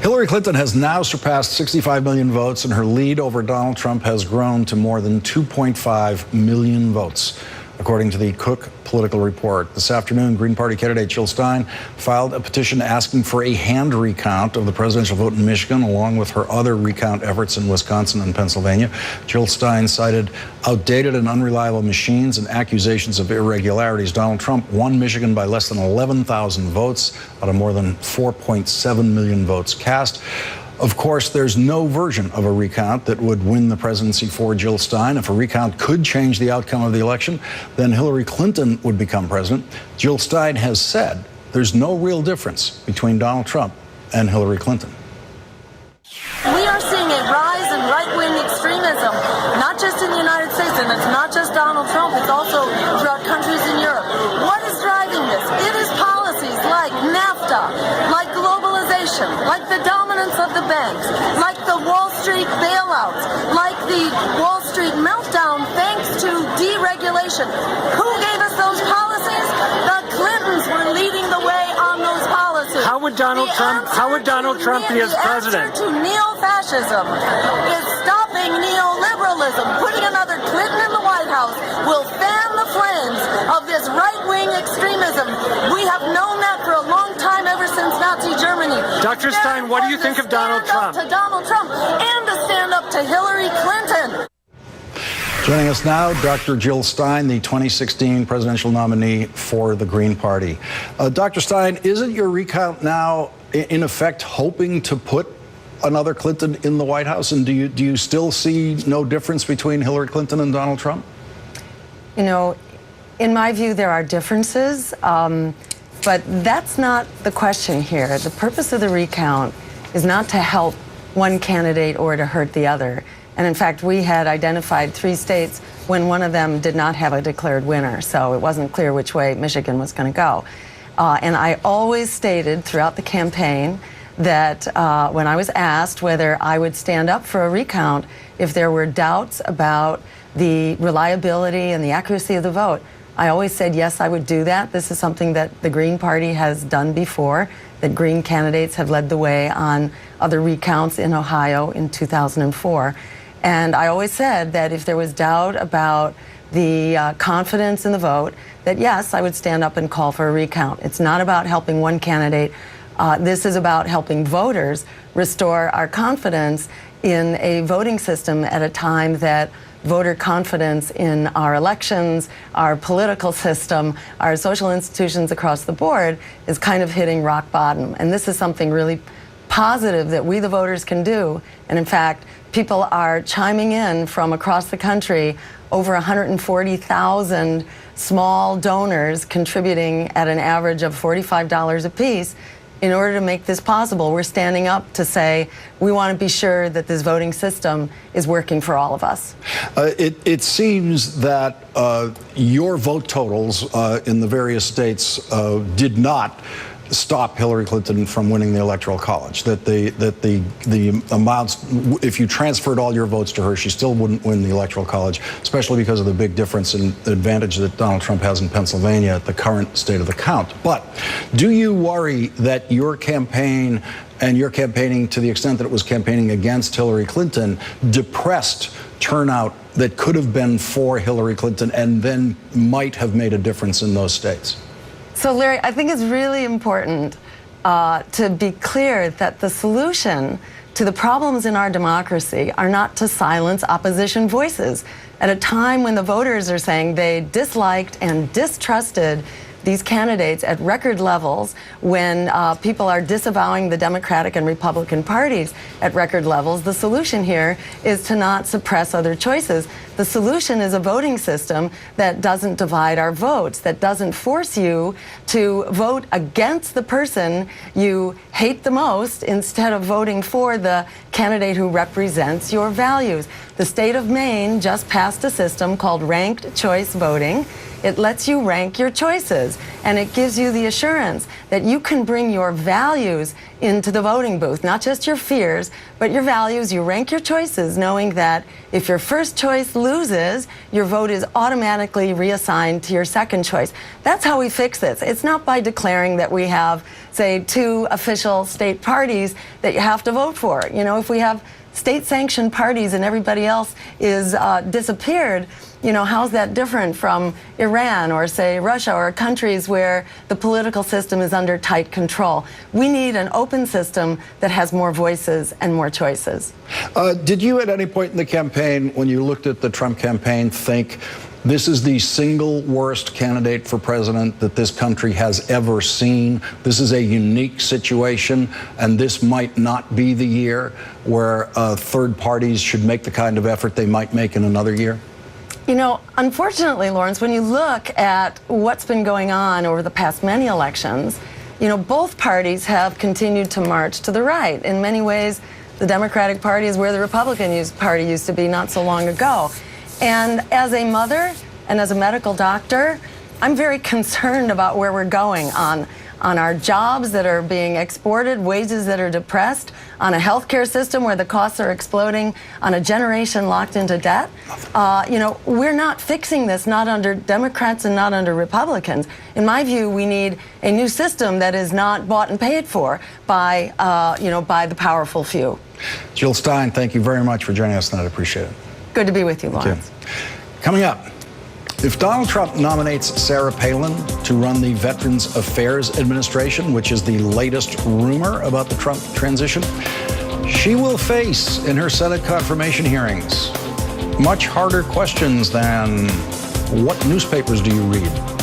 Hillary Clinton has now surpassed 65 million votes, and her lead over Donald Trump has grown to more than 2.5 million votes, according to the Cook Political Report. This afternoon, Green Party candidate Jill Stein filed a petition asking for a hand recount of the presidential vote in Michigan, along with her other recount efforts in Wisconsin and Pennsylvania. Jill Stein cited outdated and unreliable machines and accusations of irregularities. Donald Trump won Michigan by less than 11,000 votes out of more than 4.7 million votes cast. Of course, there's no version of a recount that would win the presidency for Jill Stein. If a recount could change the outcome of the election, then Hillary Clinton would become president. Jill Stein has said there's no real difference between Donald Trump and Hillary Clinton. We are seeing a rise in right-wing extremism, not just in the United States, and it's not just Donald Trump, it's also throughout countries in Europe. What is driving this? It is policies like NAFTA, like globalization, like the dominance of the banks, like the Wall Street bailouts, like the Wall Street meltdown thanks to deregulation. Who gave us those policies? The Clintons were leading the way on those policies. How would Donald Trump be as president? The answer to neo-fascism is stopping neoliberalism. Putting another Clinton in the White House will fan the flames of this right-wing extremism. We have known that for a long time, ever since Nazi Germany. Dr. Stein, what do you think of Donald Trump? To Donald Trump and to stand up to Hillary Clinton. Joining us now, Dr. Jill Stein, the 2016 presidential nominee for the Green Party. Dr. Stein, isn't your recount now, in effect, hoping to put another Clinton in the White House? And do you still see no difference between Hillary Clinton and Donald Trump? You know, in my view, there are differences, but that's not the question here. The purpose of the recount is not to help one candidate or to hurt the other. And in fact, we had identified 3 states when one of them did not have a declared winner, so it wasn't clear which way Michigan was going to go. And I always stated throughout the campaign that when I was asked whether I would stand up for a recount if there were doubts about the reliability and the accuracy of the vote, I always said, yes, I would do that. This is something that the Green Party has done before, that Green candidates have led the way on other recounts in Ohio in 2004. And I always said that if there was doubt about the confidence in the vote, that yes, I would stand up and call for a recount. It's not about helping one candidate. This is about helping voters restore our confidence in a voting system at a time that voter confidence in our elections, our political system, our social institutions across the board is kind of hitting rock bottom. And this is something really positive that we, the voters, can do. And in fact, people are chiming in from across the country, over 140,000 small donors contributing at an average of $45 apiece. In order to make this possible, we're standing up to say we want to be sure that this voting system is working for all of us. It seems that your vote totals in the various states did not stop Hillary Clinton from winning the Electoral College. That the amounts, if you transferred all your votes to her, she still wouldn't win the Electoral College, especially because of the big difference in the advantage that Donald Trump has in Pennsylvania at the current state of the count. But do you worry that your campaign and your campaigning, to the extent that it was campaigning against Hillary Clinton, depressed turnout that could have been for Hillary Clinton and then might have made a difference in those states? So, Larry, I think it's really important to be clear that the solution to the problems in our democracy are not to silence opposition voices. At a time when the voters are saying they disliked and distrusted these candidates at record levels, when people are disavowing the Democratic and Republican parties at record levels, the solution here is to not suppress other choices. The solution is a voting system that doesn't divide our votes, that doesn't force you to vote against the person you hate the most instead of voting for the candidate who represents your values. The state of Maine just passed a system called ranked choice voting. It lets you rank your choices, and it gives you the assurance that you can bring your values into the voting booth. Not just your fears, but your values. You rank your choices, knowing that if your first choice loses, your vote is automatically reassigned to your second choice. That's how we fix this. It's not by declaring that we have, say, 2 official state parties that you have to vote for. You know, if we have state-sanctioned parties and everybody else is disappeared, you know, how's that different from Iran or, say, Russia or countries where the political system is under tight control? We need an open system that has more voices and more choices. Did you at any point in the campaign, when you looked at the Trump campaign, think this is the single worst candidate for president that this country has ever seen? This is a unique situation, and this might not be the year where third parties should make the kind of effort they might make in another year? You know, unfortunately, Lawrence, when you look at what's been going on over the past many elections, you know, both parties have continued to march to the right. In many ways, the Democratic Party is where the Republican Party used to be not so long ago. And as a mother and as a medical doctor, I'm very concerned about where we're going on our jobs that are being exported, wages that are depressed, on a healthcare system where the costs are exploding, on a generation locked into debt. You know, we're not fixing this, not under Democrats and not under Republicans. In my view, we need a new system that is not bought and paid for by, you know, by the powerful few. Jill Stein, thank you very much for joining us tonight. I appreciate it. Good to be with you, Lawrence. Coming up, if Donald Trump nominates Sarah Palin to run the Veterans Affairs Administration, which is the latest rumor about the Trump transition, she will face in her Senate confirmation hearings much harder questions than what newspapers do you read?